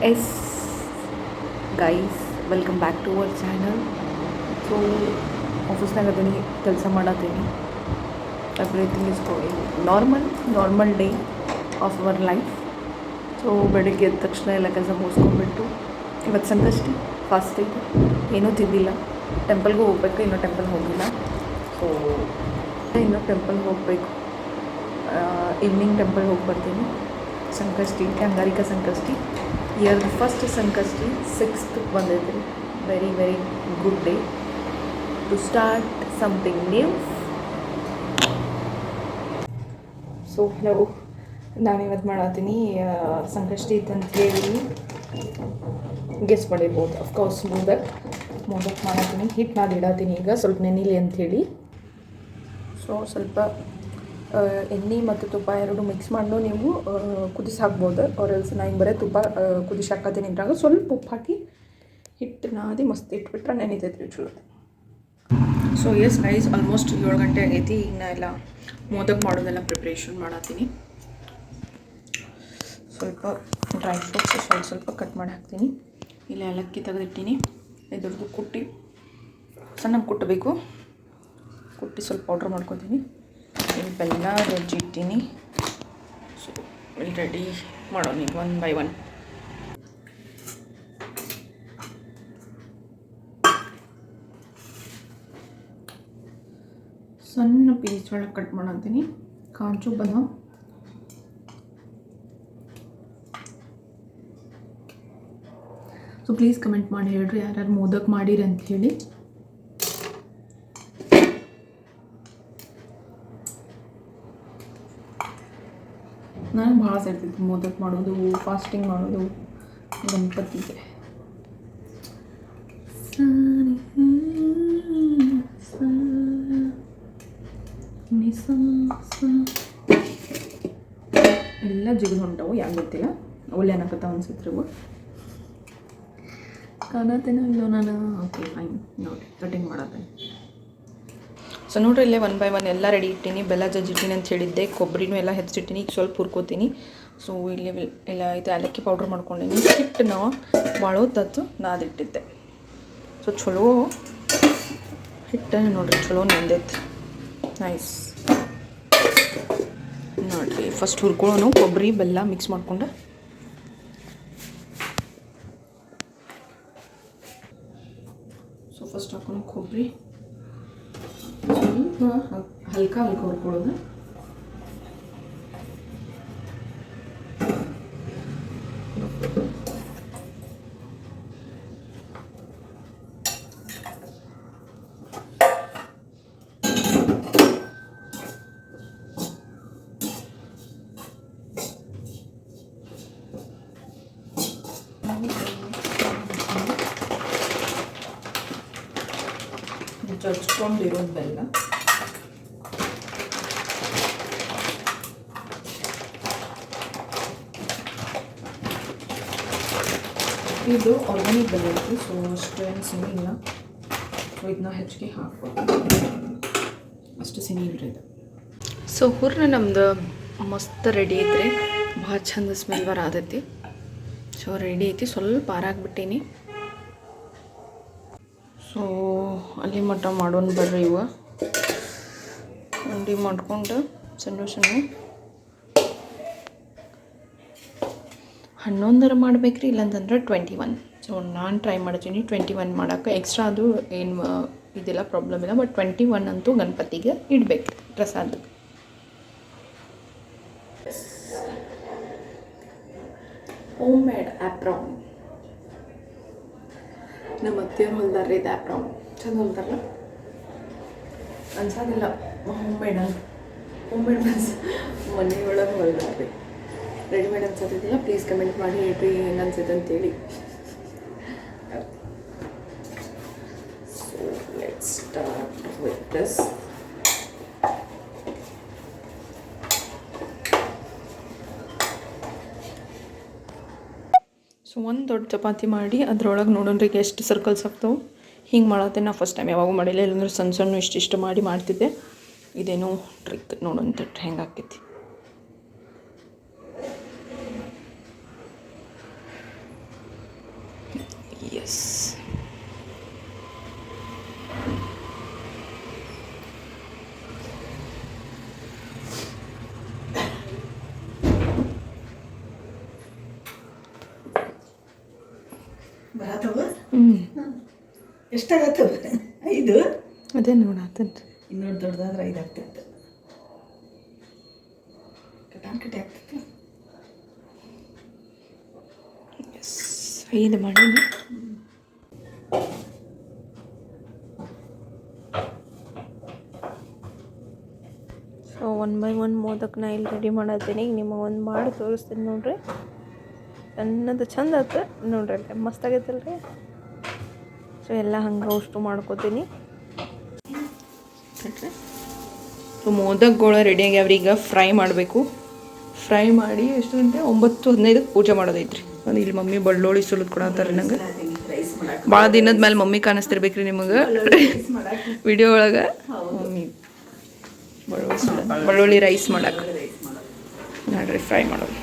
S guys, welcome back to our channel. So ಆಫೀಸ್ನಾಗ ಅದೀನಿ, ಕೆಲಸ ಮಾಡತ್ತೀನಿ. Everything is going normal day of our life. So ಬೆಳಗ್ಗೆ ಎದ್ದ ತಕ್ಷಣ ಎಲ್ಲ ಕೆಲಸ ಮುಗಿಸ್ಕೊಂಡ್ಬಿಟ್ಟು, ಇವತ್ತು ಸಂಕಷ್ಟಿ ಫಾಸ್ಟ್ ಐತೆ, ಏನೂ ತಿಂದಿಲ್ಲ. ಟೆಂಪಲ್ಗೂ ಹೋಗ್ಬೇಕು, ಇನ್ನೂ ಟೆಂಪಲ್ ಹೋಗಿಲ್ಲ. ಸೊ ಇನ್ನೂ ಟೆಂಪಲ್ಗೆ ಹೋಗಬೇಕು. ಈವ್ನಿಂಗ್ ಟೆಂಪಲ್ಗೆ ಹೋಗಿ ಬರ್ತೀನಿ. ಸಂಕಷ್ಟಿ, ಅಂಗಾರಿಕ ಸಂಕಷ್ಟಿ, ಇಯರ್ದು ಫಸ್ಟ್ ಸಂಕಷ್ಟಿ 6th ಬಂದೈತೆ. Very very good day to start something new. So hello, ನಾನಿವತ್ತು ಮಾಡತ್ತೀನಿ ಸಂಕಷ್ಟಿ ಇತ್ತಂತ ಹೇಳಿ ಗೆಸ್ ಮಾಡಿರ್ಬೋದು. ಅಫ್ಕೋರ್ಸ್ ಮೋದಕ್ ಮಾಡತ್ತೀನಿ. ಹಿಟ್ಟು ನಾದಿಡತ್ತೀನಿ ಈಗ ಸ್ವಲ್ಪ ನೆನಿಲಿ ಅಂಥೇಳಿ. ಸೊ ಸ್ವಲ್ಪ ಎಣ್ಣೆ ಮತ್ತು ತುಪ್ಪ ಎರಡು ಮಿಕ್ಸ್ ಮಾಡಿ ನೀವು ಕುದಿಸಿ ಹಾಕ್ಬೋದು. ಎಲ್ಸ್ ನಾ ಹಿಂಗೆ ಬರೀ ತುಪ್ಪ ಕುದಿಸಿ ಹಾಕತ್ತೀನಿ. ಇದ್ರಾಗ ಸ್ವಲ್ಪ ಉಪ್ಪು ಹಾಕಿ ಹಿಟ್ಟು ನಾದಿ ಮಸ್ತ್ ಇಟ್ಬಿಟ್ರೆ ನೆನಿತೈತ್ರಿ ಚಲೋ. ಸೊ ಎಸ್ ಗೈಸ್, ಆಲ್ಮೋಸ್ಟ್ 7 ಗಂಟೆ ಆಗೈತಿ. ಈಗ ನಾ ಎಲ್ಲ ಮೋದಕ್ ಮಾಡೋದೆಲ್ಲ ಪ್ರಿಪ್ರೇಷನ್ ಮಾಡತ್ತೀನಿ. ಸ್ವಲ್ಪ ಡ್ರೈ ಫ್ರೂಟ್ಸ್ ಸ್ವಲ್ಪ ಕಟ್ ಮಾಡಿ ಹಾಕ್ತೀನಿ. ಇಲ್ಲ ಏಲಕ್ಕಿ ತೆಗೆದಿಟ್ಟಿನಿ. ಇದ್ರದ್ದು ಕುಟ್ಟಿ ಸಣ್ಣಗೆ ಕುಟ್ಟಬೇಕು. ಕುಟ್ಟಿ ಸ್ವಲ್ಪ ಪೌಡ್ರ್ ಮಾಡ್ಕೊತೀನಿ. ಇಲ್ಲಿ ಬೆಲ್ಲ ಜಜ್ಜಿಟ್ಟಿನಿ. ಸೊ ಇಲ್ಲಿ ರೆಡಿ ಮಾಡೋಣ ಈಗ ಒನ್ ಬೈ ಒನ್. ಸಣ್ಣ ಪೀಸ್ ಒಳಗೆ cut ಮಾಡಂತೀನಿ. Kaju badam, so please comment ಮಾಡಿ ಹೇಳ್ರಿ ಯಾರ್ಯಾರು ಮೋದಕ್ ಮಾಡಿರಿ ಅಂತ ಹೇಳಿ. ನಾನು ಭಾಳ ಸೇರ್ತಿದ್ದೆ ಮೋದಕ್ ಮಾಡೋದು, ಫಾಸ್ಟಿಂಗ್ ಮಾಡೋದು ಗಣಪತಿಗೆ. ಎಲ್ಲ ಜಿಗಿದು ಹೊಂಟವು, ಯಾಕೆ ಗೊತ್ತಿಲ್ಲ. ಒಳ್ಳೆ ಅನ್ನಕತ್ತ ಅನ್ಸಿತ್ರಿವು ಕಾಣತ್ತೇನೋ ಇಲ್ಲೋ ನಾನು. ಓಕೆ ಫೈನ್, ನೋಡಿ ಕಟಿಂಗ್ ಮಾಡತ್ತೇನೆ. ಸೊ ನೋಡ್ರಿ, ಇಲ್ಲೇ ಒನ್ ಬೈ ಒನ್ ಎಲ್ಲ ರೆಡಿ ಇಟ್ಟೀನಿ. ಬೆಲ್ಲ ಜಜ್ಜಿಟ್ಟಿನಿ ಅಂತ ಹೇಳಿದ್ದೆ, ಕೊಬ್ಬರಿನೂ ಎಲ್ಲ ಹೆಚ್ಚಿಟ್ಟಿನಿ. ಈಗ ಸ್ವಲ್ಪ ಹುರ್ಕೋತೀನಿ. ಸೊ ಇಲ್ಲಿ ಎಲ್ಲ ಇದು ಏಲಕ್ಕಿ ಪೌಡ್ರ್ ಮಾಡ್ಕೊಂಡೀನಿ. ಹಿಟ್ಟು ನಾವು ಬಾಳೋತತ್ತು ನಾದಿಟ್ಟಿದ್ದೆ. ಸೊ ಚಲೋ ಹಿಟ್ಟು ನೋಡ್ರಿ, ಚಲೋ ನೆಂದೈತಿ. ನೈಸ್. ನೋಡಿರಿ, ಫಸ್ಟ್ ಹುರ್ಕೊಳ್ಳೋನು ಕೊಬ್ಬರಿ ಬೆಲ್ಲ ಮಿಕ್ಸ್ ಮಾಡ್ಕೊಂಡು. ಸೊ ಫಸ್ಟ್ ಹಾಕೋಣ ಕೊಬ್ಬರಿ, ಸ್ವಲ್ಪ ಹಲ್ಕ ಹುರ್ಕೊಳ್ಳೋದು. ಜಜ್ಕೊಂಡಿರೋದು ಬೆಲ್ಲ, ಇದು ಆರ್ಗ್ಯಾನಿಕ್ ಬೆಲ್ಲ ಐತಿ. ಸೊ ಅಷ್ಟೇನು ಸಿಹಿ ಇಲ್ಲ. ಸೊ ಇದನ್ನ ಹೆಚ್ಚಿಗೆ ಹಾಕ್ಬೋದು, ಅಷ್ಟು ಸಿಹಿ ಇಲ್ರಿ ಇದು. ಸೊ ಹುರ್ನ ನಮ್ದು ಮಸ್ತ್ ರೆಡಿ ಐತ್ರಿ. ಭಾಳ ಚಂದ ಸ್ಮೆಲ್ ಬರತೈತಿ. ಸೊ ರೆಡಿ ಐತಿ. ಸ್ವಲ್ಪ ಆರಾಕ್ಬಿಟ್ಟೀನಿ. ಸೊ ಅಲ್ಲಿ ಮಟ್ಟ ಮಾಡೋಣ ಬರ್ರಿ. ಇವ ಉಂಡೆ ಮಾಡ್ಕೊಂಡು ಸಣ್ಣ 11 ಮಾಡ್ಬೇಕ್ರಿ, ಇಲ್ಲಾಂತಂದ್ರೆ 21. ಸೊ ನಾನು ಟ್ರೈ ಮಾಡ್ತೀನಿ 21 ಮಾಡೋಕ್ಕೆ. ಎಕ್ಸ್ಟ್ರಾ ಅದು ಏನು ಇದಿಲ್ಲ, ಪ್ರಾಬ್ಲಮ್ ಇಲ್ಲ. ಬಟ್ 21 ಅಂತೂ ಗಣಪತಿಗೆ ಇಡಬೇಕು ಪ್ರಸಾದ. ಹೋಮ್ ಮೇಡ್ ಆ್ಯಪ್ರಾನ್, ನಮ್ಮ ಅತ್ತೆಯವ್ರು ಹೊಲ್ದಾರ್ರಿ. ಇದು ಆ್ಯಪ್ರಾನ್ ಚಂದ ಹೊಲ್ದಾರಲ್ಲ, ಅನ್ಸೋದಿಲ್ಲ ಹೋಮ್ ಮೇಡ್ ಅಂತ. ಹೋಮ್ ಮೇಡ್ ಮನೆಯೊಳಗೆ ಹೊಲ್ದಾರ್ರಿ, ರೆಡಿಮೇಡ್ ಅನ್ಸೋದಿಲ್ಲ. ಪ್ಲೀಸ್ ಕಮೆಂಟ್ ಮಾಡಿ ಹೇಳ್ರಿ ಹೆಂಗೆ ಅನ್ಸುತ್ತೆ ಅಂತೇಳಿ. So let's start with this. So ಒಂದು ದೊಡ್ಡ ಚಪಾತಿ ಮಾಡಿ ಅದ್ರೊಳಗೆ ನೋಡೋಣ್ರಿ ಎಷ್ಟು ಸರ್ಕಲ್ಸ್ ಆಗ್ತಾವೆ. ಹಿಂಗೆ ಮಾಡತ್ತೆ. ನಾ ಫಸ್ಟ್ ಟೈಮ್ ಯಾವಾಗೂ ಮಾಡಿಲ್ಲ. ಇಲ್ಲಾಂದ್ರೆ ಸಣ್ಣ ಸಣ್ಣ ಇಷ್ಟಿಷ್ಟು ಮಾಡಿ ಮಾಡ್ತಿದ್ದೆ. ಇದೇನೋ ಟ್ರಿಕ್ ನೋಡೋಣ ಹೆಂಗೆ ಆಕೈತಿ. ಎಸ್. ಎಷ್ಟಾಗತ್ತವ 5 ಅದೇ ನೋಡತ್ತೇನ್ರಿ. ಇನ್ನೊಂದು ದೊಡ್ಡದಾದ್ರೆ 5 ಆಗ್ತಿತ್ತು. ಕಟಾಕಟಿ ಆಗ್ತಿತ್ತು. ಎಸ್ 5 ಮಾಡೀನಿ. ಸೊ 1 by 1 ಮೋದಕನ ಇಲ್ಲಿ ರೆಡಿ ಮಾಡತ್ತೀನಿ. ಈಗ ನಿಮಗೆ ಒಂದು ಮಾಡಿ ತೋರಿಸ್ತೀನಿ ನೋಡ್ರಿ. ಸಣ್ಣದು ಚಂದ ಆಯ್ತು ನೋಡ್ರಿ, ಅಲ್ಲಿ ಮಸ್ತ್ ಆಗೈತಲ್ರಿ. ಸೊ ಎಲ್ಲ ಹಂಗೆ ಅಷ್ಟು ಮಾಡ್ಕೋತೀನಿ. ಸೊ ಮೋದಕಗಳು ರೆಡಿ ಆಗ್ಯಾವ್ರಿ. ಈಗ ಫ್ರೈ ಮಾಡಬೇಕು. ಫ್ರೈ ಮಾಡಿ ಎಷ್ಟು ಗಂಟೆ 9:15 ಪೂಜೆ ಮಾಡೋದೈತ್ರಿ. ಅದು ಇಲ್ಲಿ ಮಮ್ಮಿ ಬಳ್ಳುಳ್ಳಿ ಸುಲಿದ್ ಕೊಡತ್ತಾರೆ ನಂಗೆ. ಭಾಳ ದಿನದ ಮೇಲೆ ಮಮ್ಮಿ ಕಾಣಿಸ್ತಿರ್ಬೇಕ್ರಿ ನಿಮಗೆ ವಿಡಿಯೋ ಒಳಗೆ. ಮಮ್ಮಿ ಬಳ್ಳುಳ್ಳಿ ರೈಸ್ ಮಾಡಕ್ಕೆ ನೋಡ್ರಿ, ಫ್ರೈ ಮಾಡೋದು.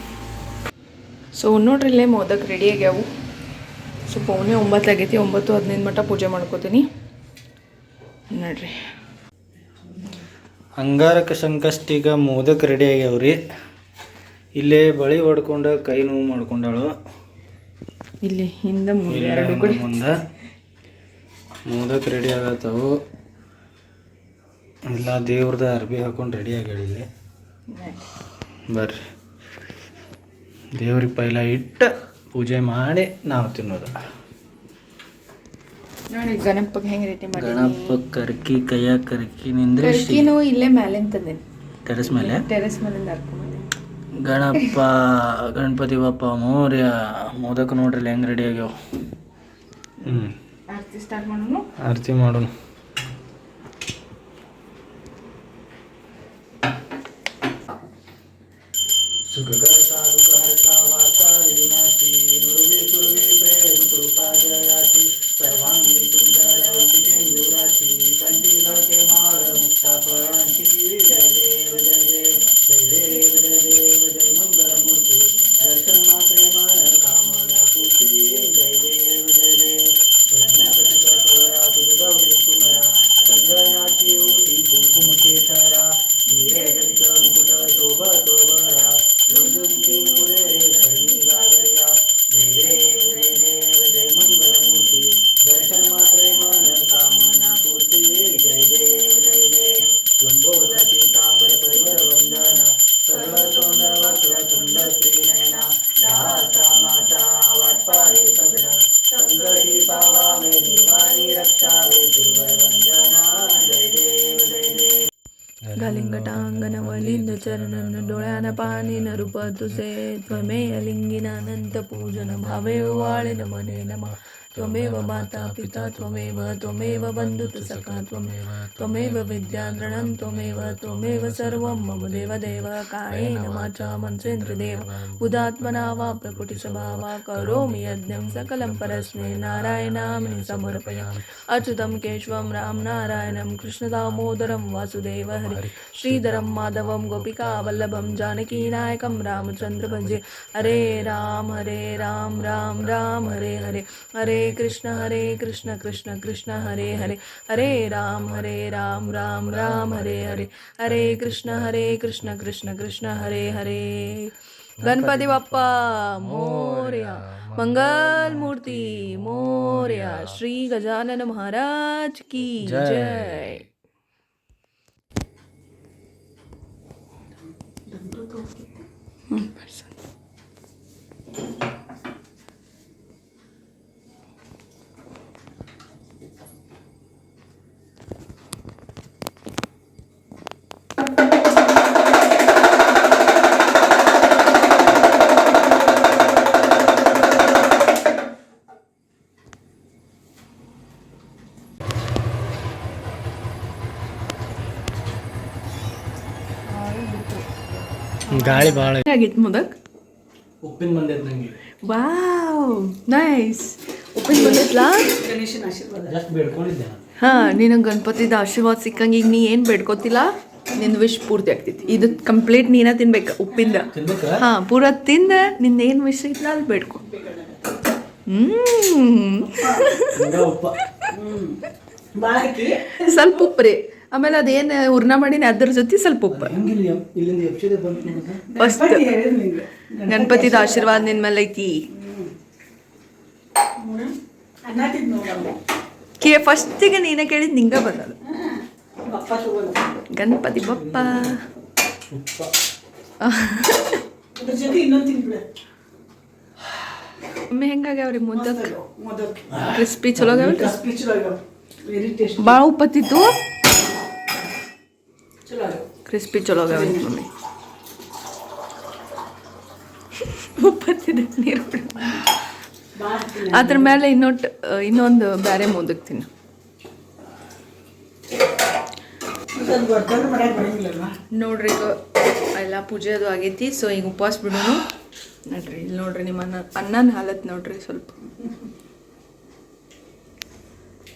ಸೊ ನೋಡ್ರಿ ಇಲ್ಲೇ ಮೋದಕ್ ರೆಡಿ ಆಗ್ಯಾವು. ಸೊ 9:15 ಆಗೈತಿ. 9:15 ಮಟ್ಟ ಪೂಜೆ ಮಾಡ್ಕೋತೀನಿ ನೋಡ್ರಿ. ಅಂಗಾರಕ ಸಂಕಷ್ಟಿಗ ಮೋದಕ ರೆಡಿ ಆಗ್ಯಾವ್ರಿ. ಇಲ್ಲೇ ಬಳಿ ಹೊಡ್ಕೊಂಡು ಕೈ ನೋವು ಮಾಡ್ಕೊಂಡಾಳು. ಇಲ್ಲಿ ಹಿಂದೆ ಮುಂದೆ ಮೋದಕ ರೆಡಿ ಆಗತ್ತವು. ಇಲ್ಲ ದೇವ್ರದ ಅರ್ಬಿ ಹಾಕೊಂಡು ರೆಡಿ ಆಗ್ಯಾಳ. ಇಲ್ಲಿ ಬರ್ರಿ, ದೇವ್ರಿಗೆ ಪೈಲ ಇಟ್ಟು ಪೂಜೆ ಮಾಡಿ ನಾವು ತಿನ್ನೋದು. ನೋಡಿ ಗಣಪಗೆ ಹೆಂಗೆ ರೆಡಿ ಮಾಡಿ. ಗಣಪ ಕರ್ಕಿ ಕೈಯ ಕರ್ಕಿ ನಿಂದ್ರೆ ಕರ್ಕಿನೂ ಇಲ್ಲೇ ಮೇಲೆ ತಂದೇನೆ, ಟೆರೆಸ್ ಮೇಲೆ. ಟೆರೆಸ್ ಮೇಲಿಂದ ಹರ್ಕೊಂಬಂದೆ. ಗಣಪ ಗಣಪತಿ ಬಪ್ಪ ಮೋರ್ಯ. ಮೋದಕ ನೋಡ್ರಿ ಹೆಂಗೆ ರೆಡಿ ಆಗ್ಯಾವ. ಆರತಿ ಸ್ಟಾರ್ಟ್ ಮಾಡೋಣ. ಆರತಿ ಮಾಡೋಣ. ಸುಖಕರ್ತಾ ದುಃಖಹರ್ತಾ ವಾರ್ತಾ ವಿನಾಶಿ ನುರುವಿ ಕುರುವಿ ಪ್ರೇಮ ಕೃಪಾ ಜಯಾತಿ ಸರ್ವಾಂಗಿ ಸುಂದರೌಚಿತೇಂದುರಾಶಿ ಕಂಠಿಗೆ ಮಾಳ ಮುಕ್ತ ಫಲಾಂಶಿ. ಜಯ ದೇವ ಜಯ ದೇವ ಜಯ ದೇವ ಜಯ ದೇವ ಜಯ ಮಂಗಳ ಮೂರ್ತಿ ದರ್ಶನ ಮಾತ್ರೆ ಮನ ಕಾಮನ ಪೂರ್ತಿ. ಜಯ ದೇವ ಜಯ ದೇವ ಗಣಪತಿ ಕಪರ ತುದ ಗೌರಿ ಕುಮರ ಸಂಗನಾಶಿ ಊಟಿ ಕುಂಕುಮ ಕೇಸರ ನೀರೇ ಗಣಿತ ಮುಕುಟ ಶೋಭ ಶೋಭರ ಜಯ ದೇವ ಜಯ ದೇವ ಜಯ ಮಂಗಳ ಮೂರ್ತಿ ದರ್ಶನ ಮಾತ್ರೆ ಮನ ಕಾಮನ ಪೂರ್ತಿ. ಜಯ ದೇವ ಜಯ ದೇವ ಲಂಬೋದ ಪೀತಾಂಬರ ಪರಿವರ ವಂದನ ಸರಳ ಸೌಂದ ವಕ್ರ ತುಂಡ ಶ್ರೀನಯನ ದಾಸಾಮಾಚ ವಾಟ್ಪಾರಿ ಸದನ ಸಂಕಟಿ ಪಾವಾಮೆ ನಿರ್ವಾಣಿ ರಕ್ಷಾವೆ ಸುರ್ವರ ವಂದನಾ. ಜಯ ದೇವ ಜಯ ದೇವ ಗಲಿಂಗಟಾಂಗನ ವಲಿಂದ ಚರಣನ ಡೋಳ್ಯಾನ ಪಾನಿನ ರೂಪ ತುಸೆ ತ್ವಮೇಯ ಲಿಂಗಿನ ಅನಂತ ಪೂಜನ ಭಾವೇ ವಾಳಿನ ಮನೆ ನಮ. ತ್ವಮೇವ ಮಾತಾ ಪಿತಾ ತ್ವಮೇವ ಬಂಧುತು ಸಖಾ ತ್ವಮೇವ ವಿದ್ಯಾದ್ರಣಂ ತ್ವಮೇವ ಸರ್ವಂ ಮಮ ದೇವ ದೇವ. ಕಾಯೇನ ವಾಚಾ ಮನಸೇಂದ್ರಿಯೇವ ಬುಧಾತ್ಮನಾ ವಾ ಪ್ರಕೃತಿ ಸ್ವಭಾವ ಕರೋಮಿ ಯಜ್ಞಂ ಸಕಲಂ ಪರಸ್ಮೈ ನಾರಾಯಣಾಮಿ ಸಮರ್ಪಯಾಮಿ. ಅಚ್ಯುತಂ ಕೇಶವಂ ರಾಮ ನಾರಾಯಣಂ ಕೃಷ್ಣ ದಾಮೋದರಂ ವಾಸುದೇವ ಹರಿ ಶ್ರೀಧರಂ ಮಾಧವಂ ಗೋಪಿಕಾ ವಲ್ಲಭಂ ಜಾನಕಿ ನಾಯಕಂ ರಾಮಚಂದ್ರ ಭಜೆ. ಹರೇ ರಾಮ ರಾಮ ರಾಮ ಹರೇ ಹರೇ ಹರೇ ಕೃಷ್ಣ ಕೃಷ್ಣ ಕೃಷ್ಣ ಹರೇ ಹರೇ ಹರೇ ರಾಮ ರಾಮ ರಾಮ ಹರೇ ಹರೇ ಹರೇ ಕೃಷ್ಣ ಕೃಷ್ಣ ಕೃಷ್ಣ ಹರೇ ಹರೇ. ಗಣಪತಿ ಬಪ್ಪ ಮೋರ್ಯ, ಮಂಗಲ್ ಮೂರ್ತಿ ಮೋರ್ಯ, ಶ್ರೀ ಗಜಾನನ ಮಹಾರಾಜ್ ಕಿ ಜೈ. ಗಾಳಿ ಭಾಳ ಆಗಿತ್ತು ಮೋದಕ್. ಉಪ್ಪಿನ ಬಂದೈತೆ ನಂಗೆ. Wow nice. ಉಪ್ಪಿನ ಬಂದೈತ್ಲಾ? ಗಣೇಶನ ಆಶೀರ್ವಾದ ಜಸ್ಟ್ ಬೇಡ್ಕೊಂಡಿದ್ದೆ. ಹಾಂ, ನಿನಗೆ ಗಣಪತಿದ ಆಶೀರ್ವಾದ ಸಿಕ್ಕಂಗೆ ಈಗ ನೀ ಏನು ಬೇಡ್ಕೋತಿಲ್ಲ, ನಿನ್ನ ವಿಶ್ ಪೂರ್ತಿ ಆಗ್ತೈತಿ. ಇದು ಕಂಪ್ಲೀಟ್ ನೀನ ತಿನ್ಬೇಕು ಉಪ್ಪಿಂದ. ಹಾಂ, ಪೂರ ತಿಂದ ನಿಂದ ಏನು ವಿಶ್ ಐತಲ್ಲ ಅದು ಬೇಡ್ಕೊ. ಉಪ್ಪ ಭಾಳ ಹಾಕಿ ಸ್ವಲ್ಪ ಉಪ್ಪು ರೀ. ಆಮೇಲೆ ಅದೇನು ಹೂರ್ಣ ಮಾಡೀನಿ ಅದ್ರ ಜೊತೆ ಸ್ವಲ್ಪ ಉಪ್ಪು. ಹೆಂಗಿಲ್ಲ ಇಲ್ಲಿಂದ ಎಪ್ಸಿದೆ ಬಂತು ನೋಡುದು. ಮಸ್ತ್. ಗಣಪತಿ ಹೇಳಿದ್ ನಿಂಗೆ ಗಣಪತಿದ ಆಶೀರ್ವಾದ ನಿನ್ ಮೇಲೆ ಐತಿ. ಅನ್ನ ತಿಂದು ನೋಡಮ್ಮ ಫಸ್ಟಿಗೆ ನೀನೇ ಕೇಳಿದ್ ನಿಂಗ ಬಂದದ. ಬಪ್ಪ ತಗೊಂಡು ಗಣಪತಿ ಬಪ್ಪ. ಉಪ್ಪ ಅದ್ರ ಜೊತೆ ಇನ್ನೊಂದು ತಿನ್ಬಿಡ ಒಮ್ಮೆ ಹೆಂಗಾಗ್ಯಾವ್ರಿ ಮುದ್ದಕ್ಕೆ? ಮೊದಲು ಕ್ರಿಸ್ಪಿ ಚಲೋ ಆಗ್ಯಾವ. ಸ್ಪೀಚ್ ವೆರಿ ಟೇಸ್ಟ್ ಭಾಳ ಉಪ್ಪತ್ತಿತ್ತು, ಚಲೋ ಆಗ್ಯಾವ. ಕ್ರಿಸ್ಪಿ ಚಲೋ ಆಗ್ಯಾವ ಮಮ್ಮಿ. ಉಪ್ಪತ್ತಿದೆ ನೀರು ಭಾಳ ಹಾಕಿಲ್ಲ. ಅದ್ರ ಮೇಲೆ ಇನ್ನೊಂದು ಬೇರೆ ಮೋದಕ್ ತಿನ್ನು. ಮತ್ತೆ ಅದು ಬರ್ತಾನೆ ಮಾಡಕ್ಕೆ ಬರಂಗಿಲ್ಲಲ್ವ. ನೋಡ್ರಿ ಈಗ ಎಲ್ಲ ಪೂಜೆ ಅದು ಆಗೈತಿ. ಸೊ ಈಗ ಉಪವಾಸ ಬಿಡೋನು. ನೋಡ್ರಿ ಇಲ್ಲಿ ನೋಡ್ರಿ ನಿಮ್ಮ ಅನ್ನನ ಹಾಲತ್ ನೋಡ್ರಿ ಸ್ವಲ್ಪ.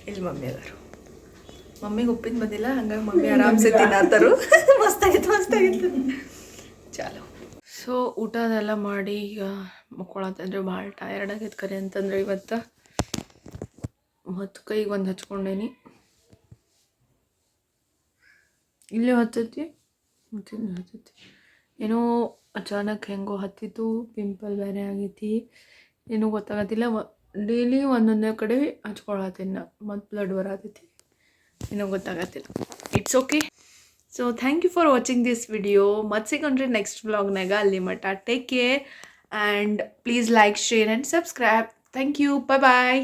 ಇಲ್ಲಿ ಮಮ್ಮಿ ಅದಾರು. ಮಮ್ಮಿಗೆ ಉಪ್ಪಿನ ಬಂದಿಲ್ಲ, ಹಂಗಾಗಿ ಮಮ್ಮಿ ಆರಾಮ್ಸೆ ತಿನ್ನತ್ತಾರು. ಮಸ್ತಾಗಿತ್ತು. ಚಾಲು. ಸೊ ಊಟ ಅದೆಲ್ಲ ಮಾಡಿ ಈಗ ಮಕ್ಕೊಳತ್ತಂದ್ರೆ ಭಾಳ ಟಯರ್ಡ್ ಆಗೈತೆ ಕರೆ ಅಂತಂದ್ರೆ ಇವತ್ತು. ಮತ್ತು ಕೈಗೆ ಒಂದು ಹಚ್ಕೊಂಡೇನಿ. ಇಲ್ಲೇ ಹತ್ತೈತಿ ಮತ್ತು ಹತ್ತೈತಿ. ಏನೋ ಅಚಾನಕ್ ಹೆಂಗೋ ಹತ್ತಿತ್ತು. ಪಿಂಪಲ್ ಬೇರೆ ಆಗೈತಿ, ಏನೂ ಗೊತ್ತಾಗತ್ತಿಲ್ಲ. ಡೈಲಿ ಒಂದೊಂದೇ ಕಡೆ ಹಚ್ಕೊಳತ್ತೀನಿ ನಾ. ಮತ್ತು ಬ್ಲಡ್ ಬರತೈತಿ, ಏನೋ ಗೊತ್ತಾಗತ್ತಿಲ್ಲ. It's okay. So thank you for watching this video. ಮತ್ತೆ ಸಿಗೊಂಡ್ರಿ ನೆಕ್ಸ್ಟ್ ವ್ಲಾಗ್ನಾಗ. ಅಲ್ಲಿ ಮಟ್ಟ take care and please like, share and subscribe. Thank you. Bye.